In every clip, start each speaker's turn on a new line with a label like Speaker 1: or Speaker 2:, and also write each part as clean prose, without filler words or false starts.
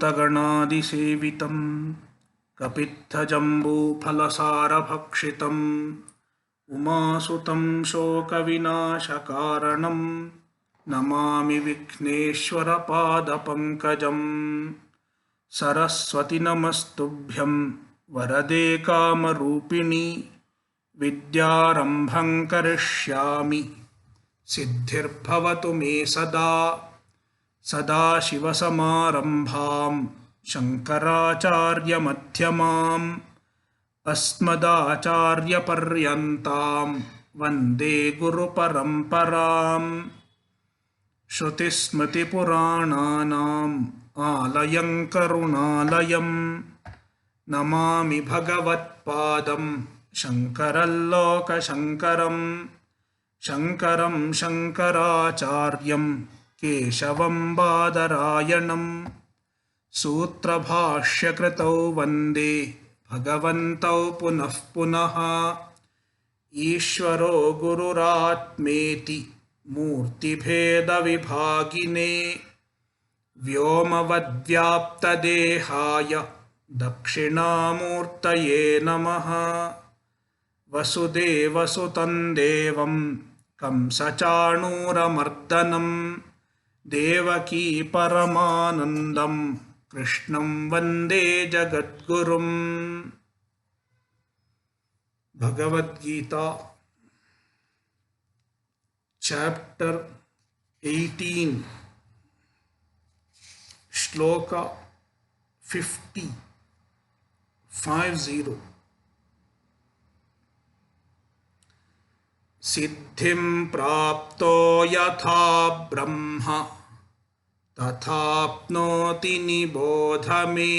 Speaker 1: भूतगणादिसेवितं कपित्थजम्बूफलसारभक्षितम् उमासुतं शोकविनाशकारणं नमामि विघ्नेश्वरपादपङ्कजम्। सरस्वति नमस्तुभ्यं वरदे कामरूपिणि विद्यारम्भं करिष्यामि सिद्धिर्भवतु मे सदा। सदाशिवसमारम्भां शङ्कराचार्यमध्यमाम् अस्मदाचार्यपर्यन्तां वन्दे गुरुपरम्पराम्। श्रुतिस्मृतिपुराणानाम् आलयं करुणालयं नमामि भगवत्पादं शङ्करं लोकशङ्करम्। शङ्करं शङ्कराचार्यं केशवं बादरायणं सूत्रभाष्यकृतौ वन्दे भगवन्तौ पुनः पुनः। ईश्वरो गुरुरात्मेति मूर्तिभेदविभागिने व्योमवद्व्याप्तदेहाय दक्षिणामूर्तये नमः। वसुदेवसुतं देवं कंसचाणूरमर्दनं देवकी परमानन्दं कृष्णं वन्दे जगद्गुरुम्। भगवद्गीता चैप्टर 18 श्लोक 50 सिद्धिं प्राप्तो यथा ब्रह्म तथाप्नोति निबोध मे।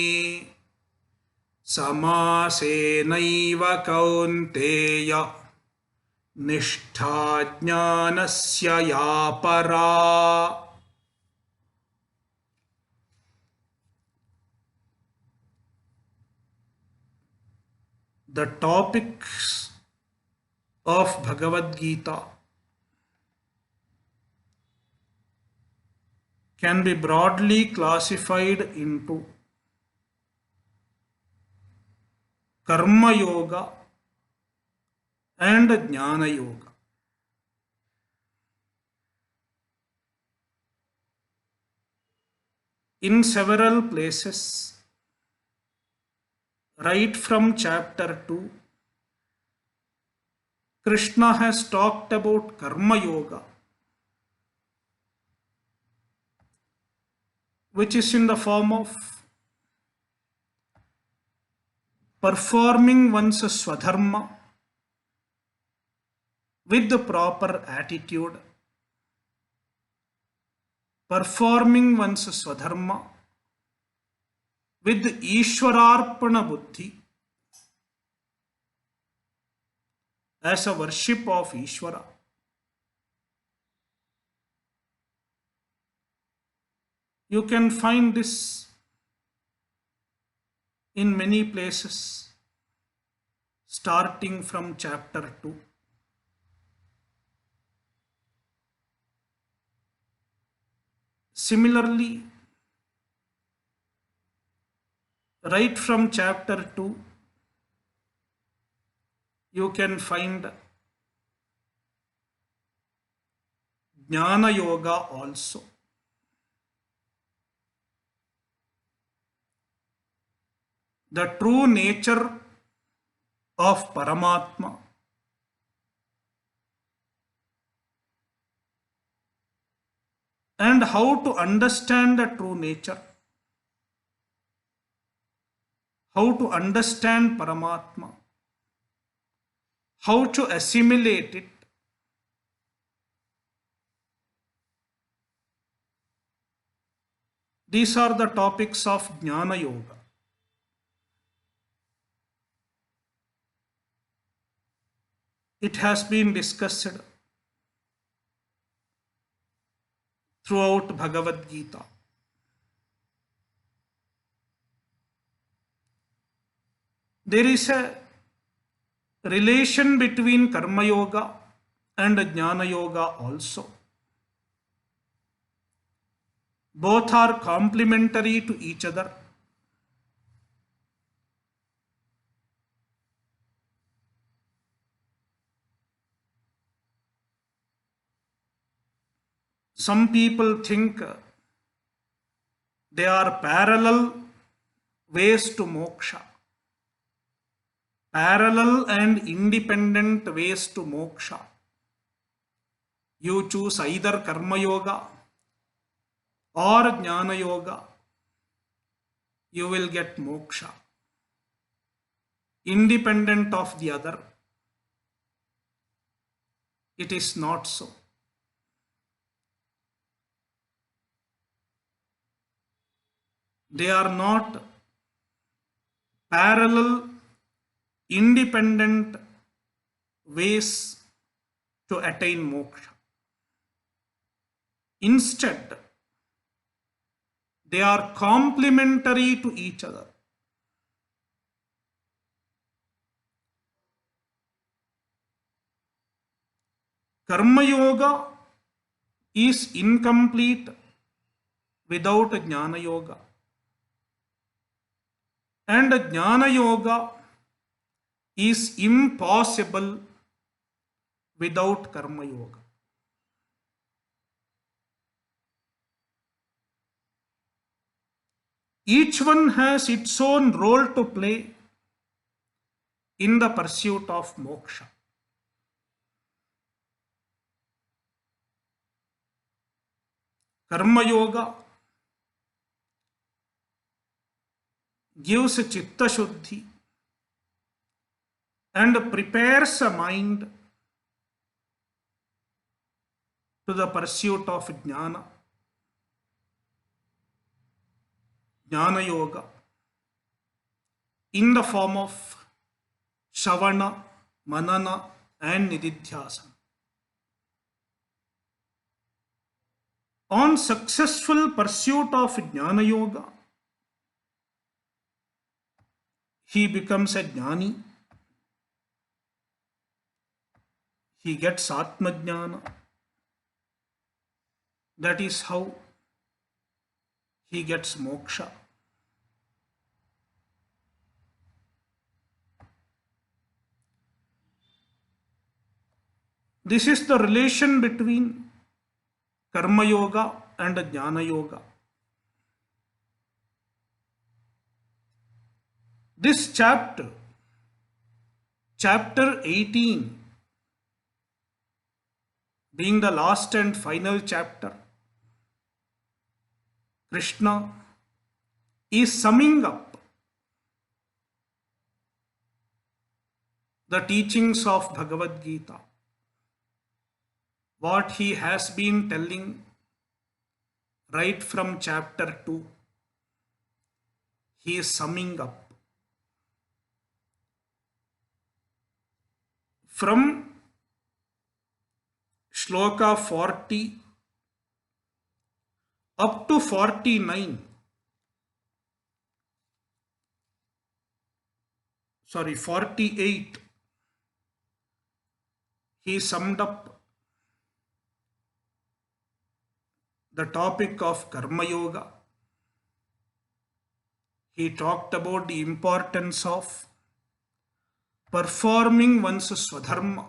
Speaker 1: समासेनैव कौन्तेय निष्ठा ज्ञानस्य या परा। The topics of Bhagavad Gita can be broadly classified into Karma Yoga and Jnana Yoga. In several places, right from chapter 2, Krishna has talked about Karma Yoga, which is in the form of performing one's swadharma with the proper attitude, performing one's swadharma with Ishwararpana Buddhi as a worship of Ishvara. You can find this in many places, starting from chapter 2. Similarly, right from chapter 2, you can find Jnana Yoga also. The true nature of Paramatma and how to understand the true nature, how to understand Paramatma, how to assimilate it, these are the topics of Jnana Yoga. It has been discussed throughout Bhagavad Gita. There is a relation between Karma Yoga and Jnana Yoga also. Both are complementary to each other. Some people think they are parallel ways to moksha, parallel and independent ways to moksha. You choose either karma yoga or jnana yoga, you will get moksha, independent of the other. It is not so. They are not parallel, independent ways to attain moksha. Instead, they are complementary to each other. Karma yoga is incomplete without jnana yoga, and jnana yoga is impossible without karma yoga. Each one has its own role to play in the pursuit of moksha. Karma yoga gives chitta shuddhi and prepares a mind to the pursuit of jnana. Jnana yoga in the form of Shavana, Manana and Nididhyasana. On successful pursuit of Jnana Yoga, he becomes a Jnani. He gets Atma Jnana. That is how he gets moksha. This is the relation between Karma Yoga and Jnana Yoga. This chapter, chapter 18, being the last and final chapter, Krishna is summing up the teachings of Bhagavad Gita. What he has been telling right from chapter 2, he is summing up. From shloka 40 up to 48, he summed up the topic of Karma Yoga. He talked about the importance of performing one's swadharma,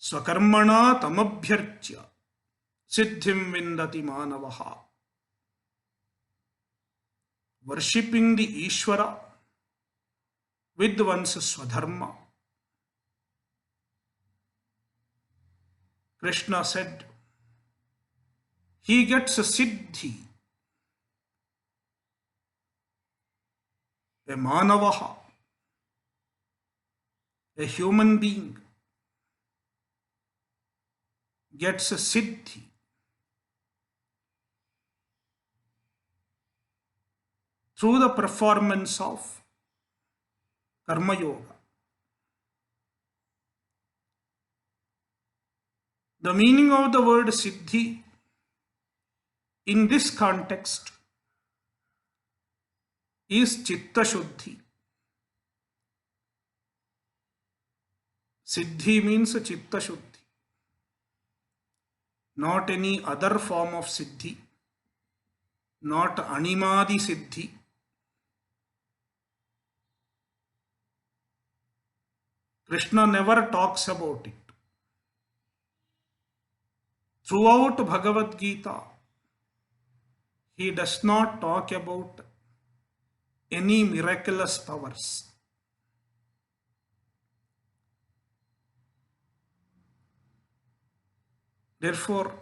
Speaker 1: swakarmana tamabhyarchya siddhim vindati manavaha. Worshipping the Ishvara with one's swadharma. Krishna said, he gets a siddhi, a manavaha, a human being gets a siddhi through the performance of Karma Yoga. The meaning of the word siddhi in this context is chitta shuddhi. Siddhi means chitta shuddhi. not any other form of siddhi, not animadi siddhi. Krishna never talks about it. Throughout Bhagavad Gita, he does not talk about any miraculous powers. Therefore,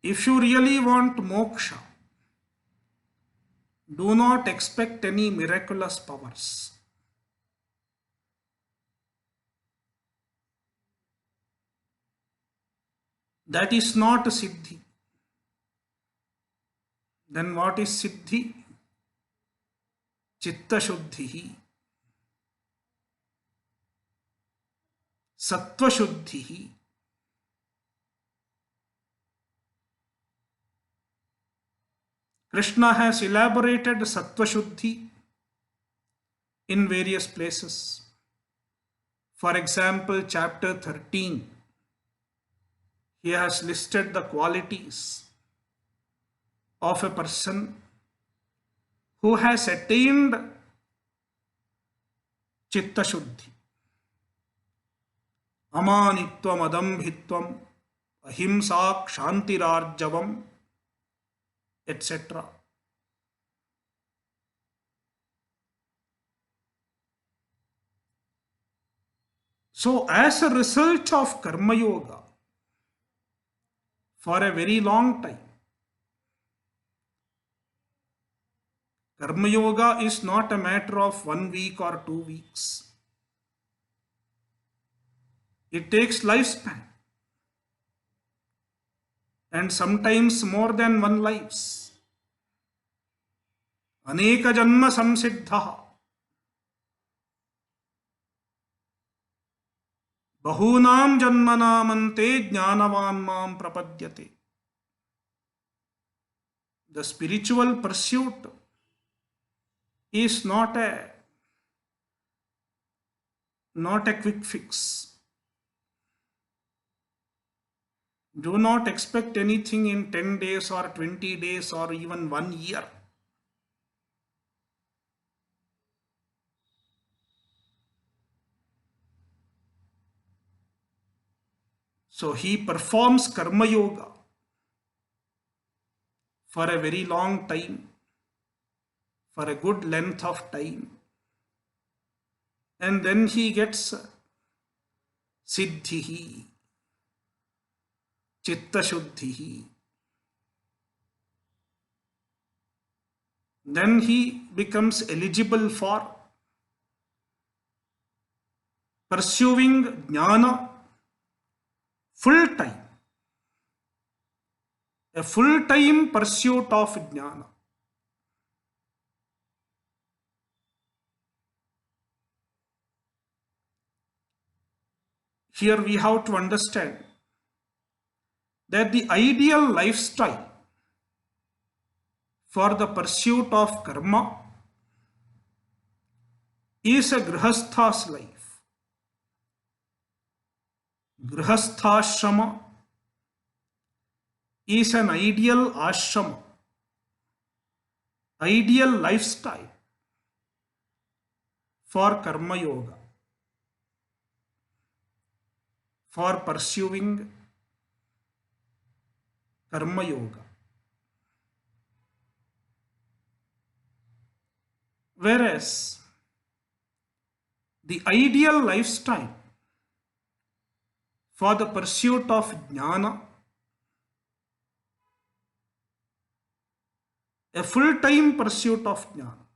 Speaker 1: if you really want moksha, do not expect any miraculous powers. That is not siddhi. Then what is siddhi? Chitta shuddhi, sattva shuddhi. Krishna has elaborated sattva shuddhi in various places. For example, chapter 13, he has listed the qualities of a person who has attained chitta shuddhi. Amanitvam adambhitvam ahimsa kshantirarjavam, etc. So, as a result of Karma Yoga, for a very long time, Karma Yoga is not a matter of 1 week or 2 weeks. It takes lifespan, and sometimes more than one lives. Aneka janma samsiddha. Bahunam janmanamante jnanavan mam prapadyate. The spiritual pursuit is not a quick fix. Do not expect anything in 10 days or 20 days or even 1 year. So he performs Karma Yoga for a very long time, for a good length of time, and then he gets siddhi, chitta shuddhi. Then he becomes eligible for pursuing jnana full time, a full time pursuit of jnana. Here we have to understand that the ideal lifestyle for the pursuit of karma is a grihastha's life. Grihasthashrama is an ideal ashrama, ideal lifestyle for karma yoga, for pursuing karma yoga. Whereas the ideal lifestyle for the pursuit of jnana, a full-time pursuit of jnana,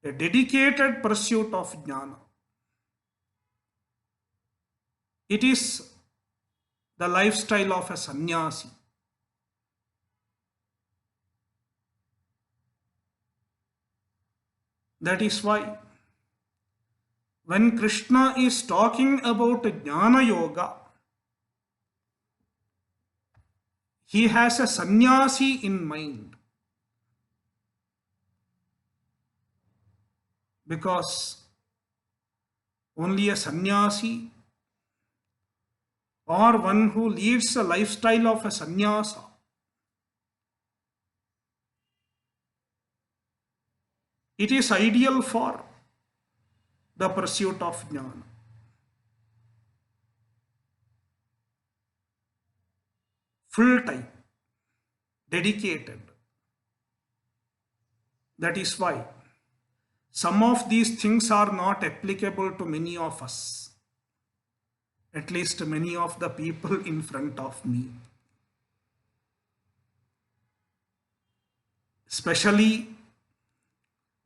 Speaker 1: a dedicated pursuit of jnana, it is the lifestyle of a sannyasi. That is why when Krishna is talking about jnana yoga, he has a sannyasi in mind. Because only a sannyasi or one who leads a lifestyle of a sannyasa, it is ideal for the pursuit of jnana. Full time, dedicated. That is why some of these things are not applicable to many of us, at least many of the people in front of me. Especially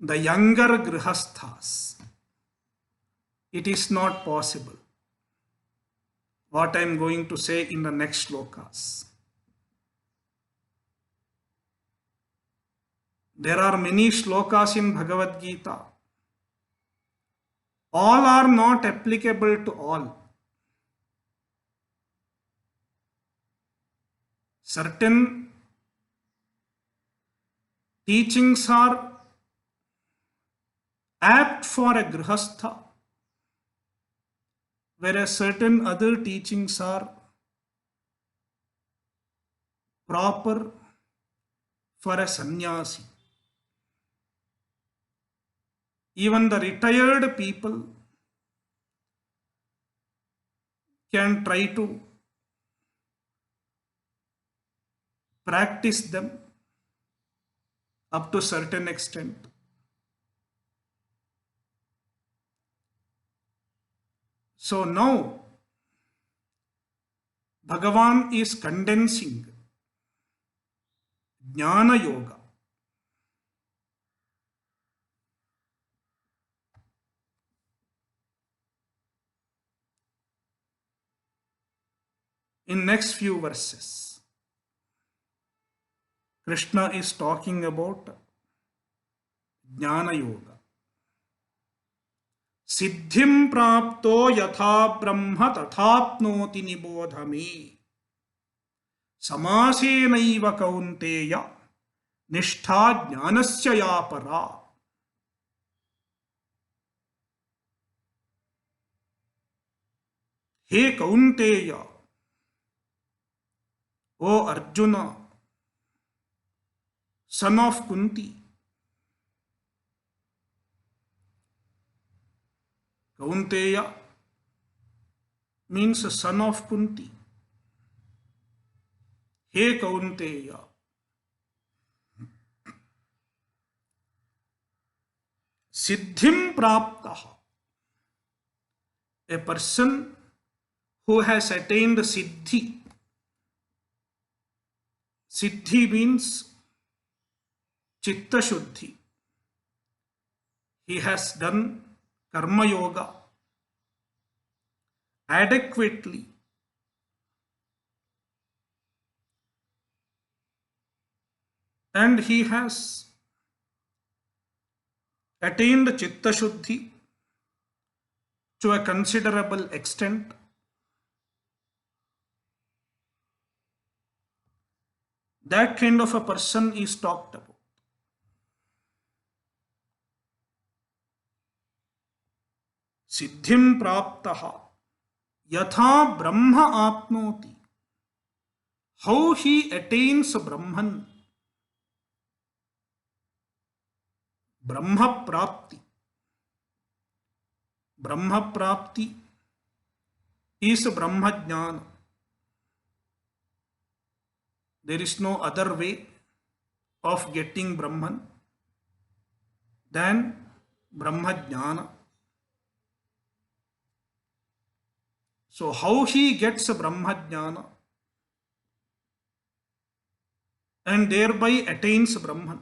Speaker 1: the younger grihasthas. It is not possible. What I am going to say in the next shlokas. There are many shlokas in Bhagavad Gita. All are not applicable to all. Certain teachings are apt for a grihastha, whereas certain other teachings are proper for a sannyasi. Even the retired people can try to practice them up to a certain extent. So now Bhagavan is condensing Jnana Yoga. In next few verses, Krishna is talking about Jnana Yoga. Siddhim prapto yatha brahma tatapnoti nibodhami samasenaiva kaunteya nishtha jnanasya ya para. He Kaunteya, O Arjuna, son of Kunti. Kaunteya means son of Kunti. He Kaunteya, Siddhim Praptaha, a person who has attained Siddhi. Siddhi means Chitta Shuddhi. He has done Karma Yoga adequately. And he has attained Chitta Shuddhi to a considerable extent. That kind of a person is talked about. Siddhim praptaha yatha brahma apnoti. How he attains Brahman. Brahma prapti. Brahma prapti is Brahma jnana. There is no other way of getting Brahman than Brahma jnana. So how he gets Brahma jnana and thereby attains Brahman?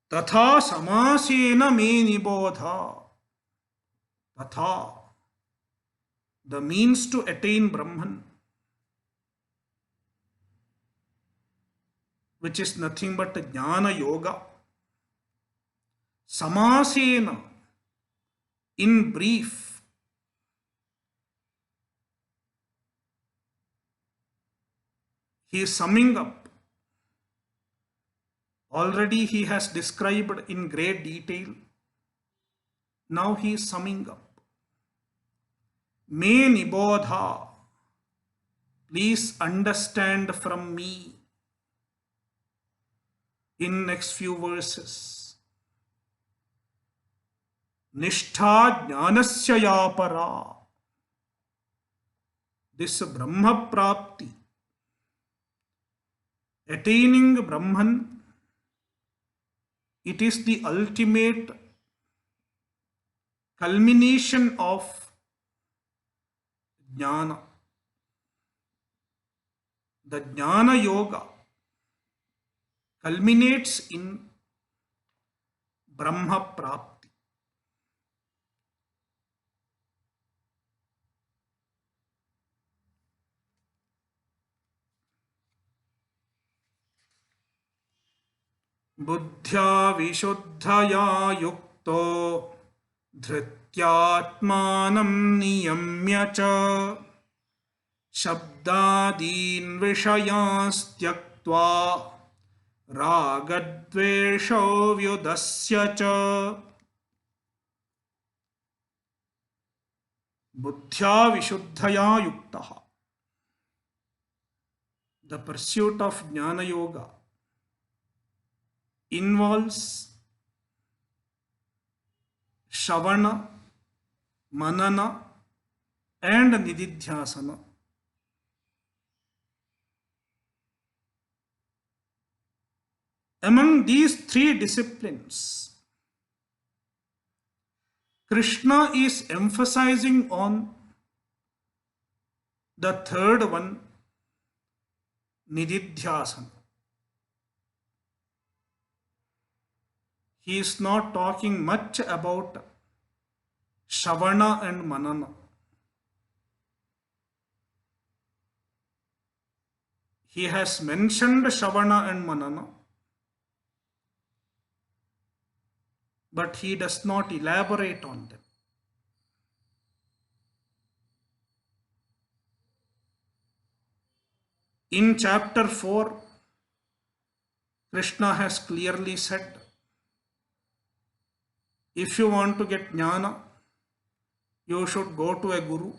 Speaker 1: Tatha samasena me nibodha. Tatha, the means to attain Brahman, which is nothing but Jnana Yoga. Samasena, in brief, he is summing up. Already he has described in great detail Now he is summing up. Me nibodha, please understand from me in next few verses. Nishtha jnanasya yapara. This Brahma Prapti, attaining Brahman, it is the ultimate culmination of jnana. The jnana yoga culminates in Brahma Prapti. Buddhya vishuddhaya yukto dhrityatmanam niyamya cha shabdadin vishayas tyaktva ragadvesho vyudasya cha. Buddhya vishuddhaya yuktaha. The pursuit of jnana yoga involves Shravana, Manana and Nididhyasana. Among these three disciplines, Krishna is emphasizing on the third one, Nididhyasana. He is not talking much about Shravana and Manana. He has mentioned Shravana and Manana, but he does not elaborate on them. In chapter 4, Krishna has clearly said, if you want to get jnana, you should go to a guru.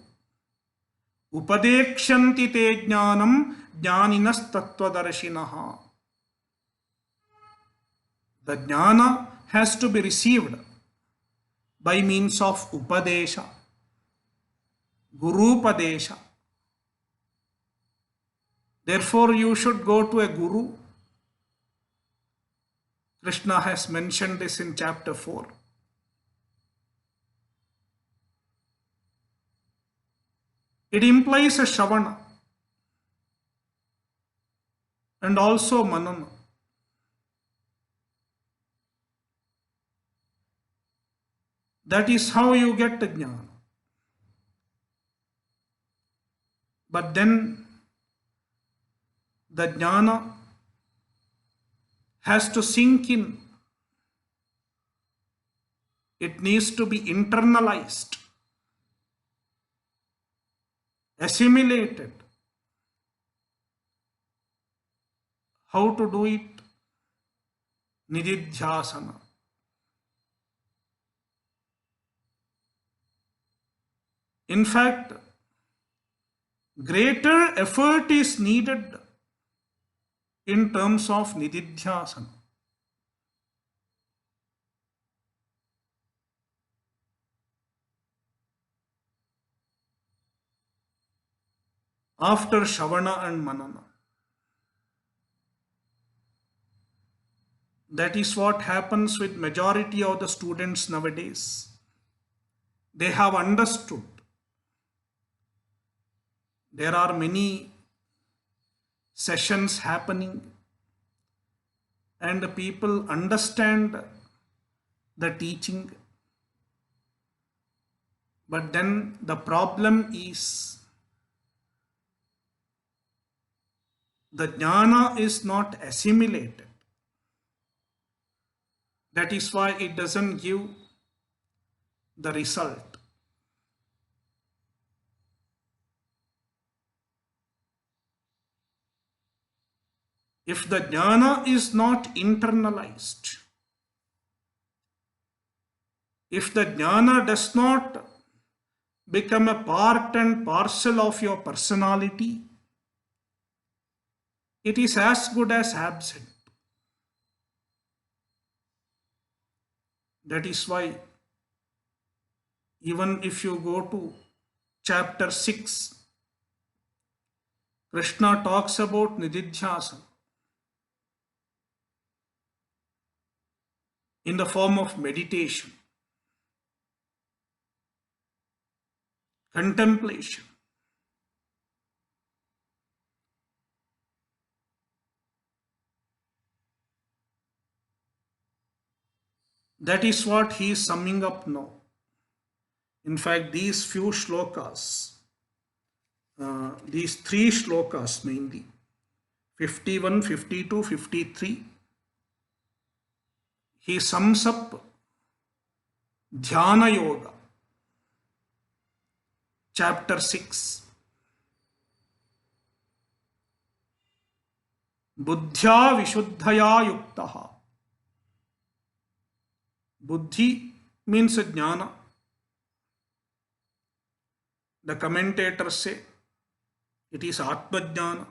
Speaker 1: Upadekshanti te jnanam jnaninas tattvadarshinaha. The jnana has to be received by means of upadesha, guru padesha. Therefore, you should go to a guru. Krishna has mentioned this in chapter 4. It implies a Shravana and also Manana. That is how you get the jnana. But then the jnana has to sink in. It needs to be internalized, assimilated. How to do it? Nididhyasana. In fact, greater effort is needed in terms of Nididhyasana. After Shravana and Manana. That is what happens with majority of the students nowadays. They have understood. There are many sessions happening and people understand the teaching. But then the problem is the jnana is not assimilated. That is why it doesn't give the result. If the jnana is not internalized, If the jnana does not become a part and parcel of your personality, it is as good as absent. That is why, even if you go to chapter 6, Krishna talks about nididhyasana in the form of meditation, contemplation. That is what he is summing up now. In fact, these few shlokas, these three shlokas mainly, 51, 52, 53, he sums up Dhyana Yoga, chapter 6. Buddhya Vishuddhaya Yuktaha. Buddhi means jnana. The commentators say it is Atma Jnana.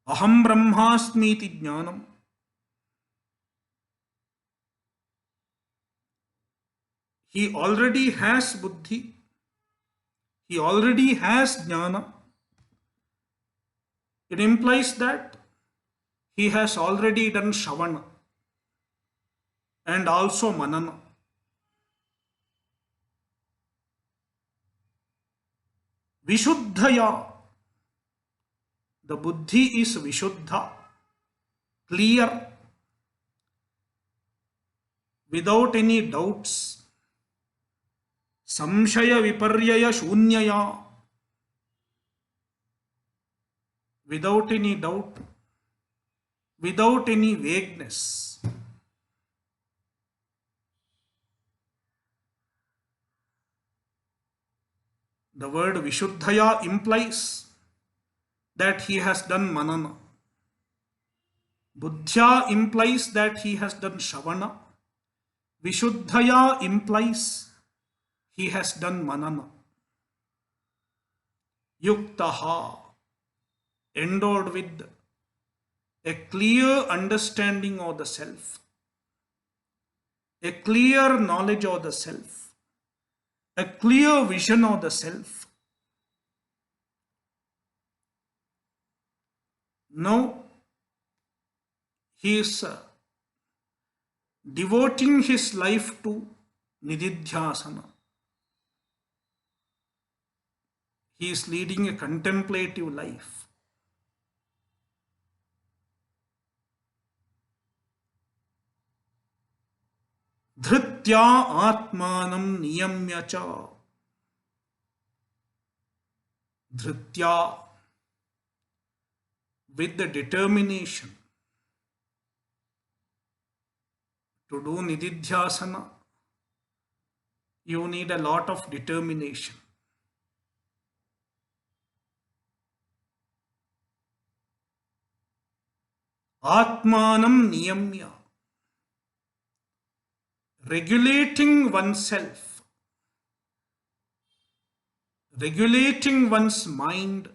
Speaker 1: Aham Brahmasmiti Jnanam. He already has buddhi. He already has jnana. It implies that he has already done Shravana and also Manana. Vishuddhaya. The buddhi is Vishuddha, clear, without any doubts. Samshaya Viparyaya Shunyaya. Without any doubt, without any vagueness. The word Vishuddhaya implies that he has done Manana. Buddhya implies that he has done Shravana. Vishuddhaya implies he has done Manana. Yuktaha, endowed with a clear understanding of the self, a clear knowledge of the self, a clear vision of the self. Now, he is devoting his life to Nididhyasana. He is leading a contemplative life. Dhritya Atmanam Niyamya cha. Dhritya, with the determination to do Nididhyasana, you need a lot of determination. Atmanam Niyamya, regulating oneself, regulating one's mind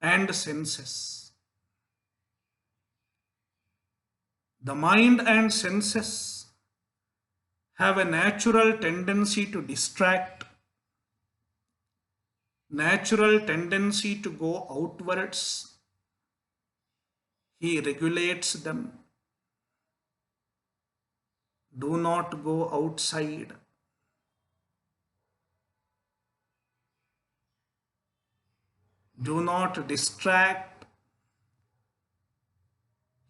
Speaker 1: and senses. The mind and senses have a natural tendency to distract, natural tendency to go outwards. He regulates them. Do not go outside. Do not distract.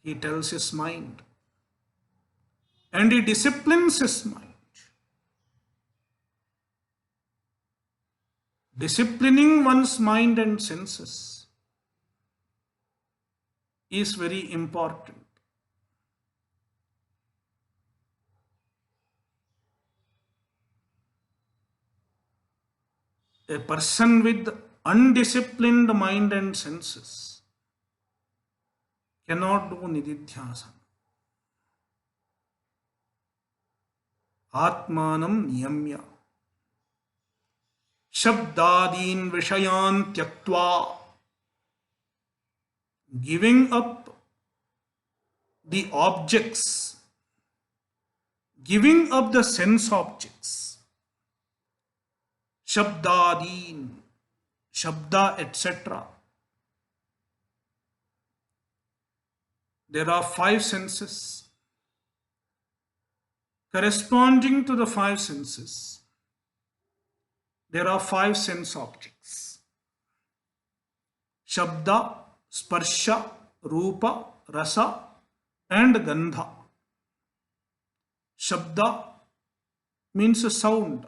Speaker 1: He tells his mind. And he disciplines his mind. Disciplining one's mind and senses is very important. A person with undisciplined mind and senses cannot do Nididhyasana. आत्मानं नियम्य शब्दादीन विषयान त्यक्त्वा, giving up the objects, giving up the sense objects, shabdadin, shabda, etc. There are five senses. Corresponding to the five senses, there are five sense objects: shabda, sparsha, rupa, rasa, and gandha. Shabda means a sound.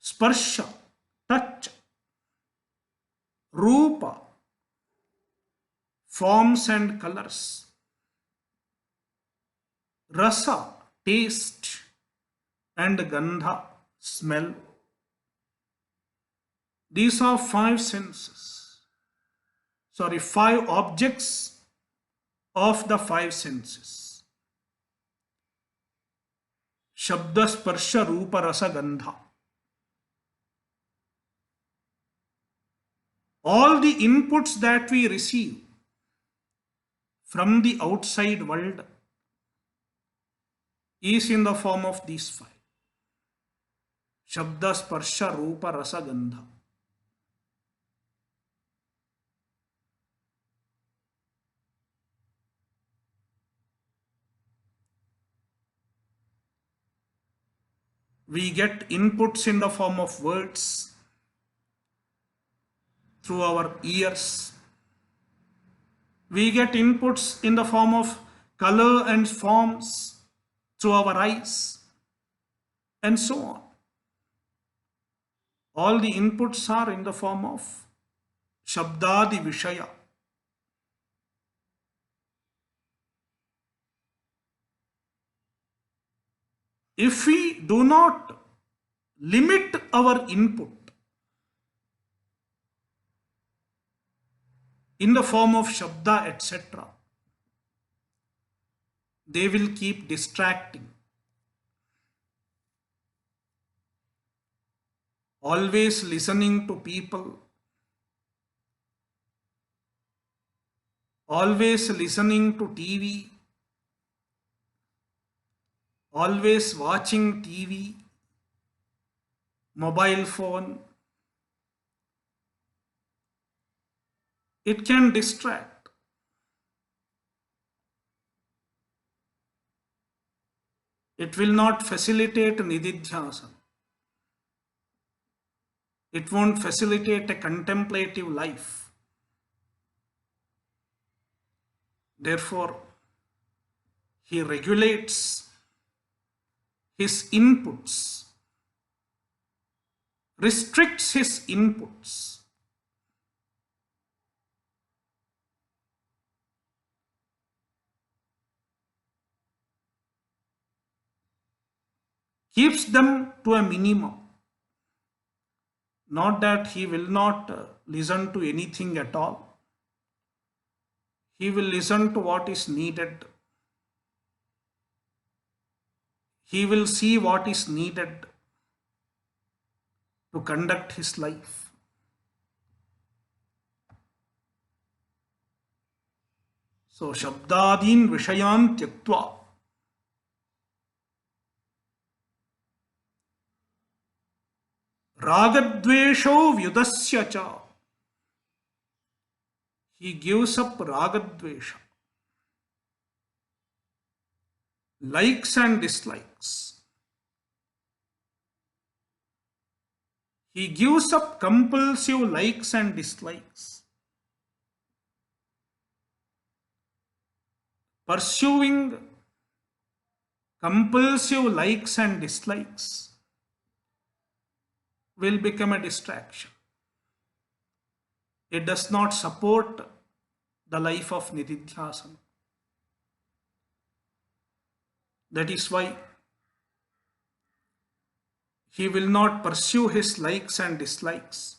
Speaker 1: Sparsha, touch. Rupa, forms and colors. Rasa, taste. And gandha, smell. These are five senses. Five objects of the five senses. Shabda, sparsha, rupa, rasa, gandha. All the inputs that we receive from the outside world is in the form of these five. Shabda, sparsha, rupa, rasa, gandha. We get inputs in the form of words through our ears. We get inputs in the form of color and forms through our eyes, and so on. All the inputs are in the form of shabdadi vishaya. If we do not limit our input in the form of shabda, etc., they will keep distracting. Always listening to people, always listening to TV, always watching TV, mobile phone. It can distract. It will not facilitate nididhyasana. It won't facilitate a contemplative life. Therefore, he regulates his inputs, restricts his inputs. Keeps them to a minimum. Not that he will not listen to anything at all. He will listen to what is needed. He will see what is needed to conduct his life. So, shabdadin vishayan tyaktva. Ragadvesho vyudasya cha. He gives up ragadvesha, likes and dislikes. He gives up compulsive likes and dislikes. Pursuing compulsive likes and dislikes will become a distraction. It does not support the life of nididhyasana. That is why he will not pursue his likes and dislikes.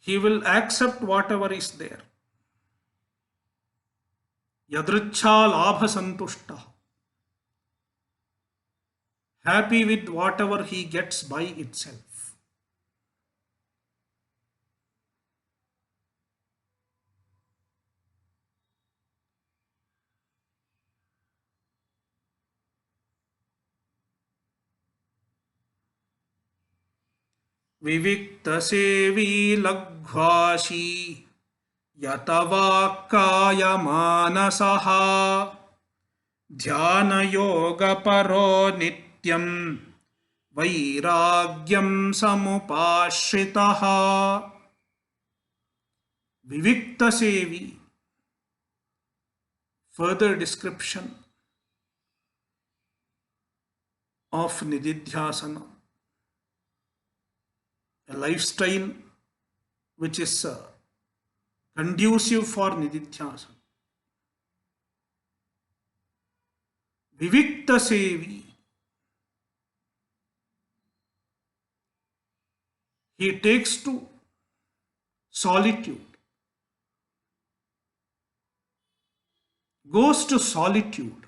Speaker 1: He will accept whatever is there. Yadricha labha santushta. Happy with whatever he gets by itself. विविक्तसेवी लघ्वाशी यतवाक्काय मानसः ध्यानयोगपरो नित्यं वैराग्यं समुपाश्रितः. विविक्तसेवी, further description of nididhyasana, a lifestyle which is conducive for nididhyasana. Vivikta Sevi, he takes to solitude, goes to solitude,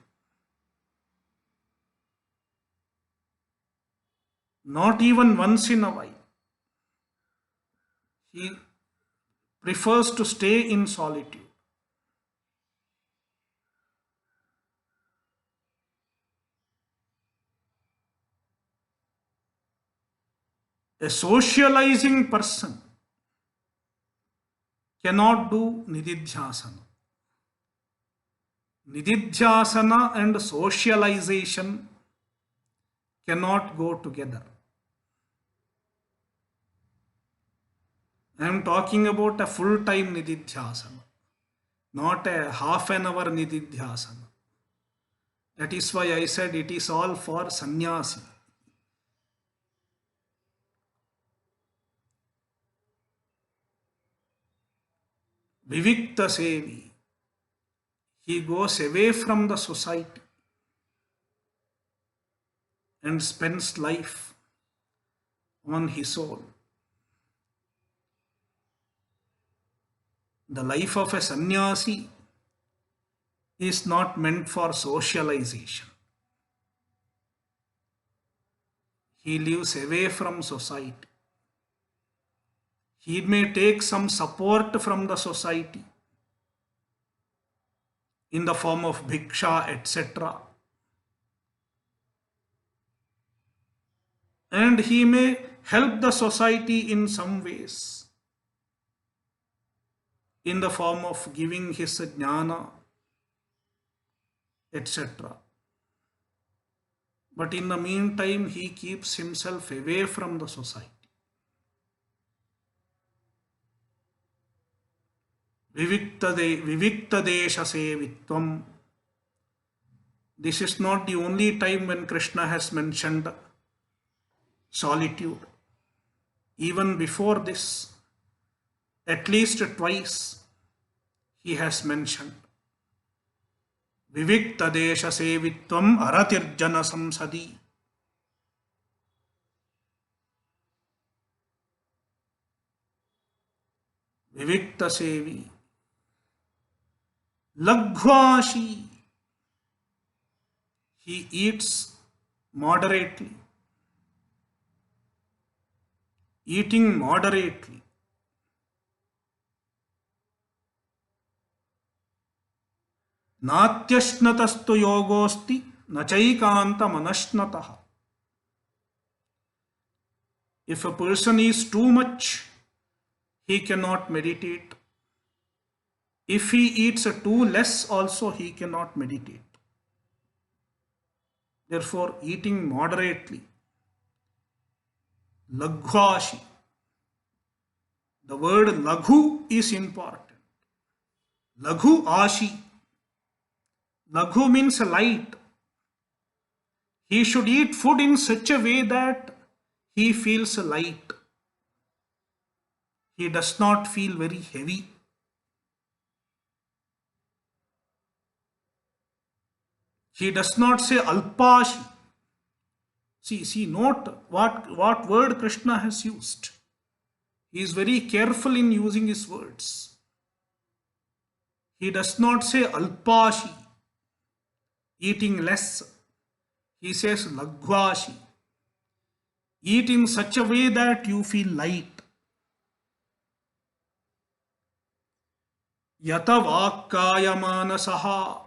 Speaker 1: not even once in a while. He prefers to stay in solitude. A socializing person cannot do nididhyasana. Nididhyasana and socialization cannot go together. I am talking about a full-time nididhyasana, not a half an hour nididhyasana. That is why I said it is all for sannyasi. Vivikta Sevi, he goes away from the society and spends life on his own. The life of a sannyasi is not meant for socialization. He lives away from society. He may take some support from the society in the form of bhiksha, etc. And he may help the society in some ways, in the form of giving his jnana, etc. But in the meantime, he keeps himself away from the society. Vivikta desha sevitvam. This is not the only time when Krishna has mentioned solitude. Even before this, at least twice, he has mentioned Vivikta desha sevitvam aratirjana samsadi. Vivikta sevi. Laghvashi, he eats moderately. Eating moderately. Natyashnatastu yogosti nachaikanta manashnataha. If a person is too much, he cannot meditate. If he eats too less also, he cannot meditate. Therefore, eating moderately. Laghvashi. The word laghu is important. Laghu ashi. Laghu means light. He should eat food in such a way that he feels light. He does not feel very heavy. He does not say alpashi. See, note what word Krishna has used. He is very careful in using his words. He does not say alpashi, eating less. He says lagvashi, eat in such a way that you feel light. Yata vakkaya manasaha.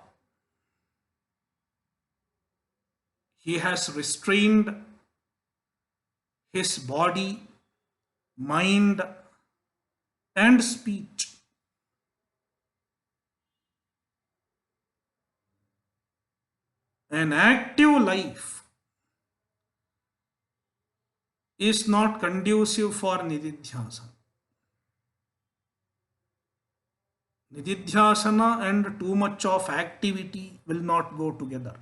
Speaker 1: He has restrained his body, mind, and speech. An active life is not conducive for nididhyasana. Nididhyasana and too much of activity will not go together.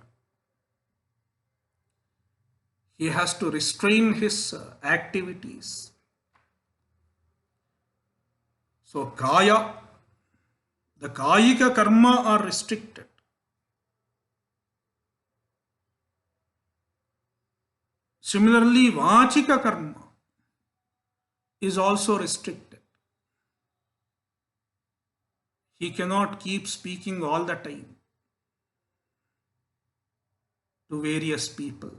Speaker 1: He has to restrain his activities. So kaya, the kayika karma are restricted. Similarly, vachika karma is also restricted. He cannot keep speaking all the time to various people.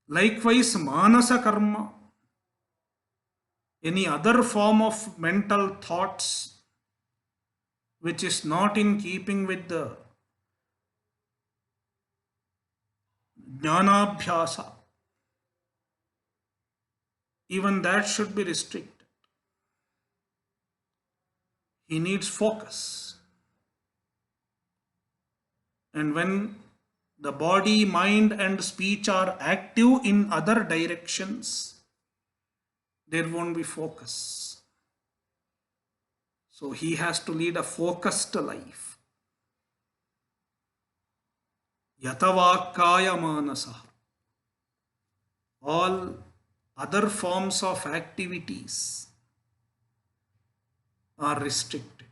Speaker 1: Likewise, manasa karma, any other form of mental thoughts which is not in keeping with the jnanabhyasa, even that should be restricted. He needs focus. And when the body, mind, and speech are active in other directions, there won't be focus. So he has to lead a focused life. Yatavakkaya manasa. All other forms of activities are restricted.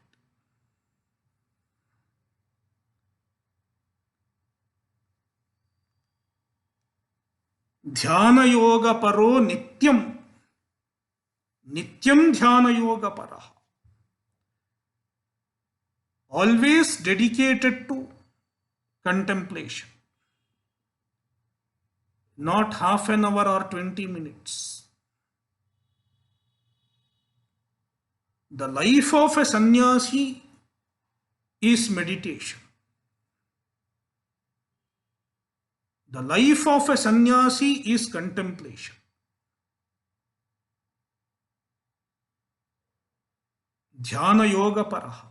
Speaker 1: Dhyana yoga paro nityam. Nityam dhyana yoga paraha. Always dedicated to contemplation. Not half an hour or 20 minutes. The life of a sannyasi is meditation. The life of a sannyasi is contemplation. Dhyana yoga paraha.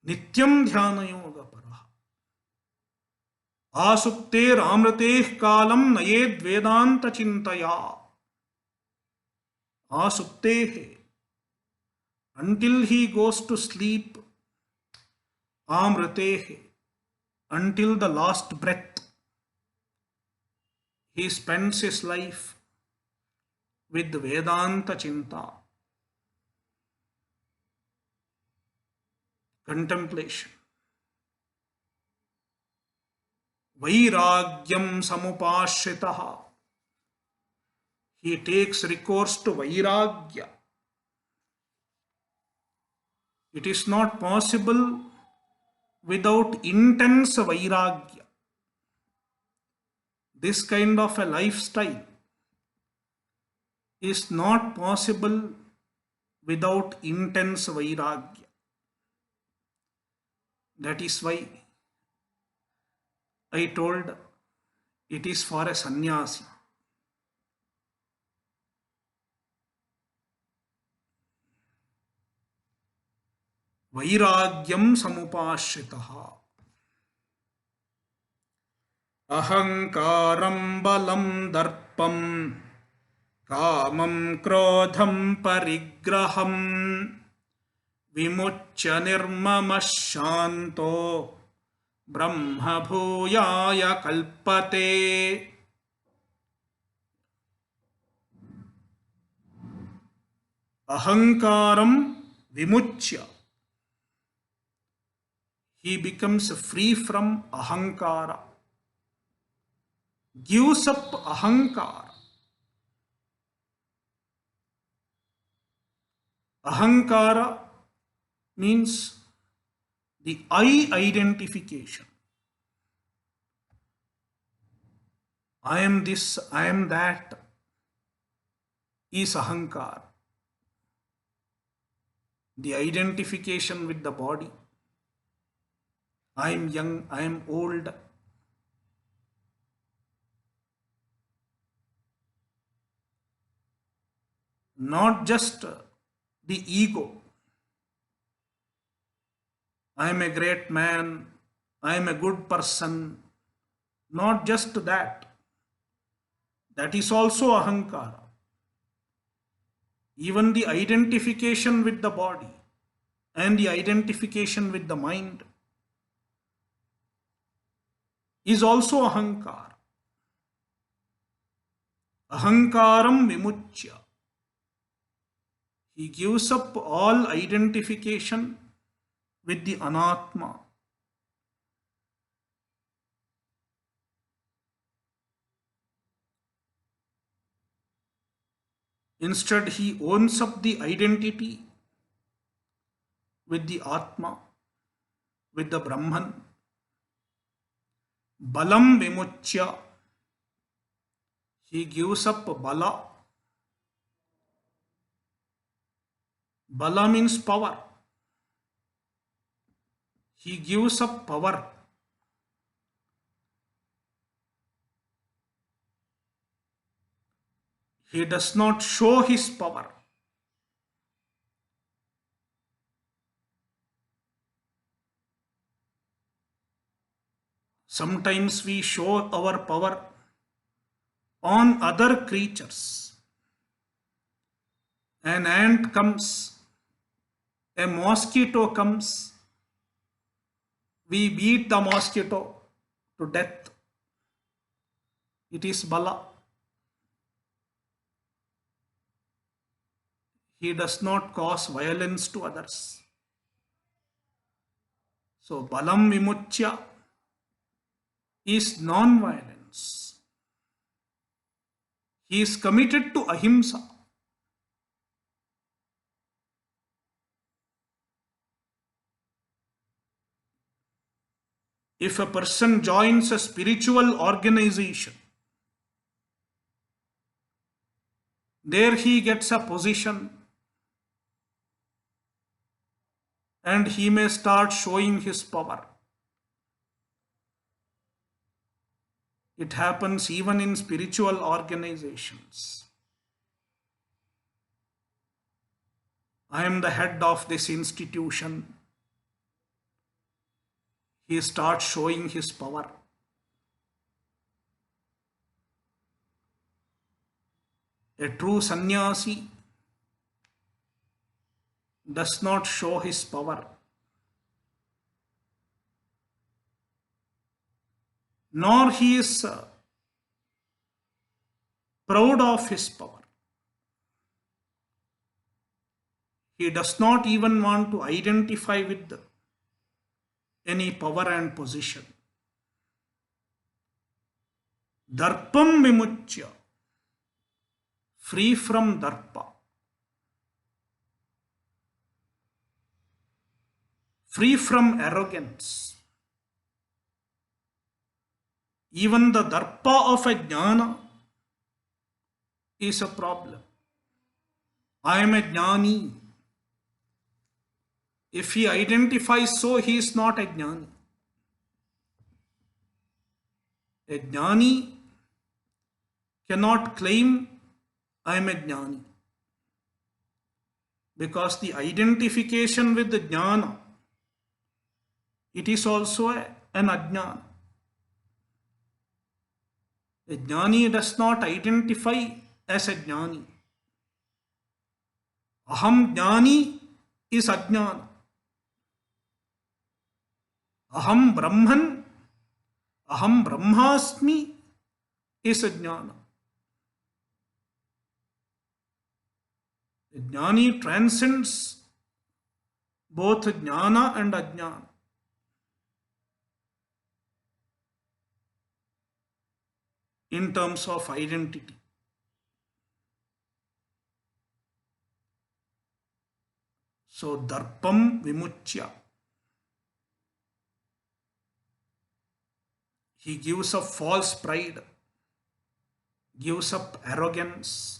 Speaker 1: Nityam dhyana yoga paraha. Asupter amriteh kalam nayed vedanta chintaya. Asupteh. Until he goes to sleep. Amriteh. Until the last breath. He spends his life with Vedanta Chinta, contemplation. Vairagyam samupashritaha. He takes recourse to Vairagya. It is not possible without intense Vairagya. This kind of a lifestyle is not possible without intense Vairagya. That is why I told it is for a sannyasi. Vairagyam samupashritaha. Ahankaram balam darpam kamam krodham parigraham vimuchya nirmama shanto brahma bhuyaya kalpate. Ahankaram vimuchya. he becomes free from ahankara, gives up ahankara. Ahankara means the I identification. I am this, I am that, is ahankara. The identification with the body. I am young, I am old. Not just the ego. I am a great man, I am a good person. Not just that. That is also ahankara. Even the identification with the body and the identification with the mind is also ahankara. Ahankaram vimuchya. He gives up all identification with the anatma. Instead, he owns up the identity with the atma, with the Brahman. Balam vimuchya. He gives up bala. Bala means power. He gives up power. He does not show his power. Sometimes we show our power on other creatures. An ant comes, a mosquito comes, we beat the mosquito to death. It is bala. He does not cause violence to others. So balam vimuchya is non-violence. He is committed to ahimsa. If a person joins a spiritual organization, there he gets a position and he may start showing his power. It happens even in spiritual organizations. I am the head of this institution. He starts showing his power. A true sannyasi does not show his power, nor he is proud of his power. He does not even want to identify with any power and position. Darpam vimuchya, free from darpa, free from arrogance. Even the darpa of a jnana is a problem. I am a jnani. If he identifies so, he is not a jnani. A jnani cannot claim I am a jnani, because the identification with the jnana, it is also an ajnana. A jnani does not identify as a jnani. Aham jnani is ajnana. Aham Brahman, Aham Brahmasmi is a jnana. The jnani transcends both jnana and ajnana. in terms of identity. So darpam vimuchya. He gives up false pride, gives up arrogance.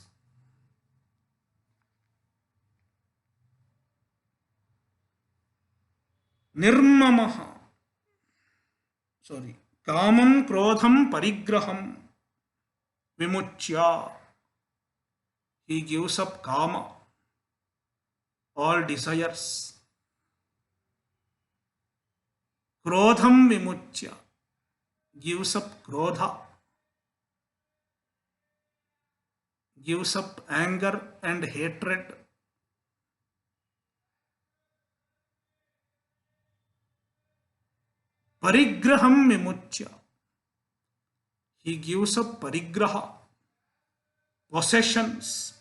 Speaker 1: Nirmamaha. Kamam krodham parigraham vimuchya. He gives up kama, all desires. Krodham vimuchya. Gives up krodha. Gives up anger and hatred. Parigraham vimuchya. He gives up parigraha, possessions.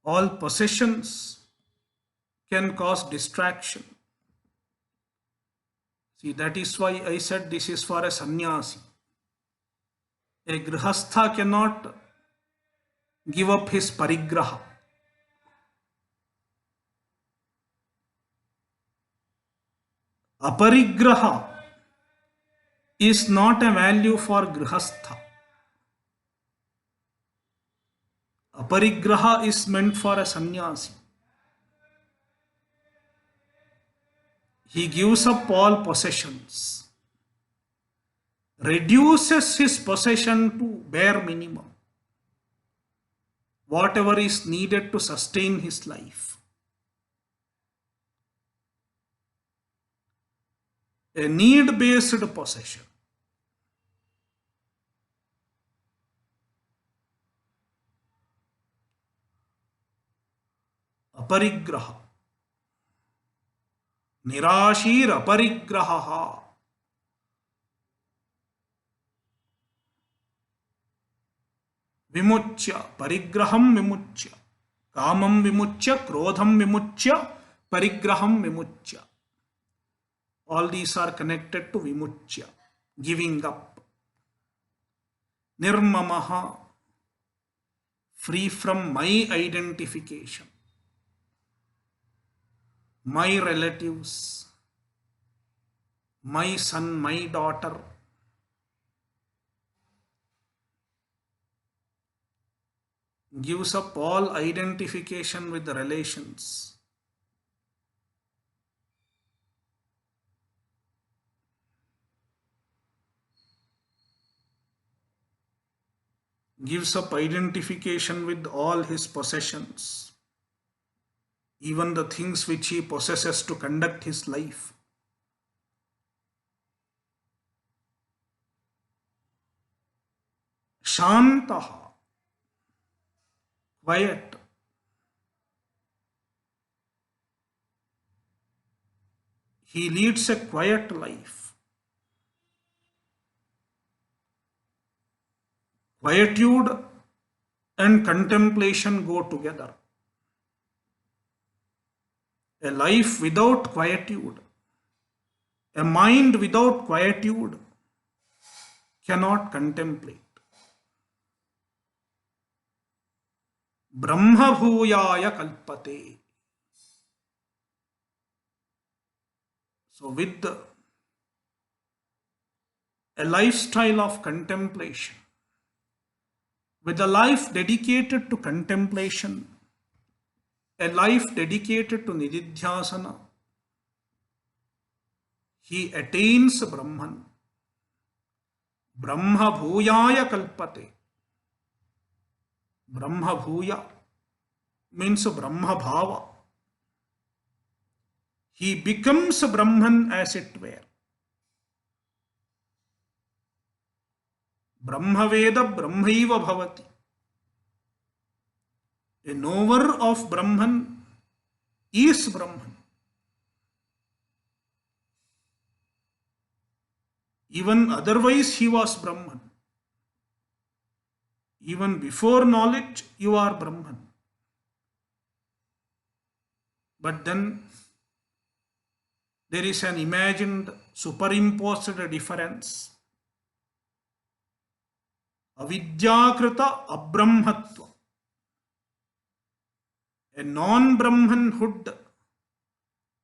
Speaker 1: All possessions can cause distraction. See, that is why I said this is for a sannyasi. A grihastha cannot give up his parigraha. Aparigraha is not a value for grihastha. Aparigraha is meant for a sannyasi. He gives up all possessions, reduces his possession to bare minimum, whatever is needed to sustain his life. A need-based possession. Aparigraha. Nirashir aparigraha. Vimuchya. Parigraham vimuchya. Kamam vimuchya. Krodham vimuchya. Parigraham vimuchya. All these are connected to vimuchya, giving up. Nirmamaha. Free from my identification. My relatives, my son, my daughter. Gives up all identification with the relations. Gives up identification with all his possessions, even the things which he possesses to conduct his life. Shantaha. Quiet. He leads a quiet life. Quietude and contemplation go together. A life without quietude, a mind without quietude cannot contemplate. Brahma bhuyaya kalpate. So with a lifestyle of contemplation, with a life dedicated to contemplation, a life dedicated to nididhyasana, he attains Brahman. Brahma bhuyaya kalpate. Brahma bhuya means Brahma bhava. He becomes Brahman as it were. Brahmaveda Brahmaiva bhavati. A knower of Brahman is Brahman. Even otherwise he was Brahman. Even before knowledge you are Brahman. But then there is an imagined superimposed difference avidyakrita abrahmatva, a non-Brahmanhood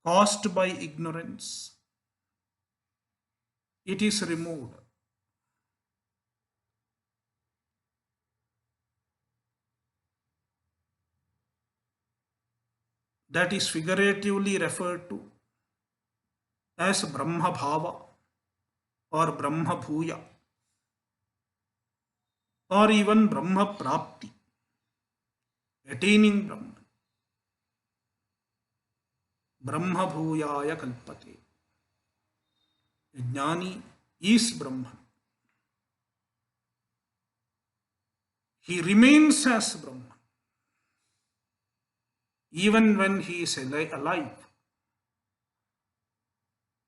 Speaker 1: caused by ignorance, it is removed. That is figuratively referred to as Brahma Bhava or Brahma Bhuya or even Brahma Prapti, attaining Brahman. Brahma Bhuyaya Kalpate. A Jnani is Brahman. He remains as Brahman even when he is alive,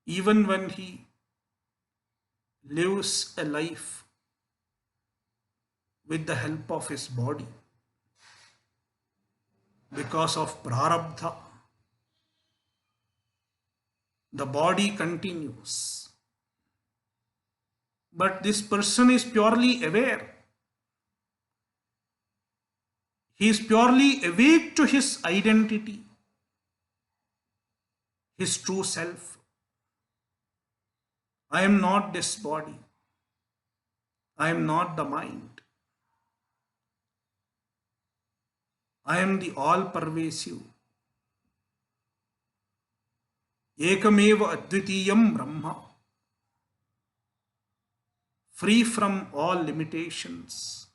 Speaker 1: even when he lives a life with the help of his body. Because of prarabdha, the body continues. But this person is purely aware. He is purely awake to his identity, his true self. I am not this body. I am not the mind. I am the all-pervasive. Ekameva advitiyam Brahma. Free from all limitations.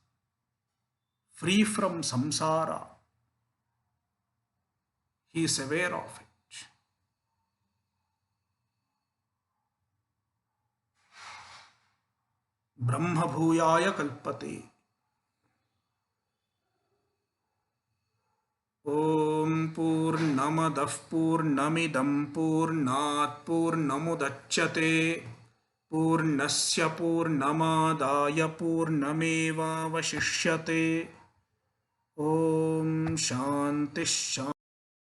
Speaker 1: Free from samsara. He is aware of it. Brahma Bhuyaya Kalpate. Om Purnamadah Purnamidam Purnat Purnamudachyate Purnasya Purnamadaya Purnameva Vashishyate. Om Shanti Shanti.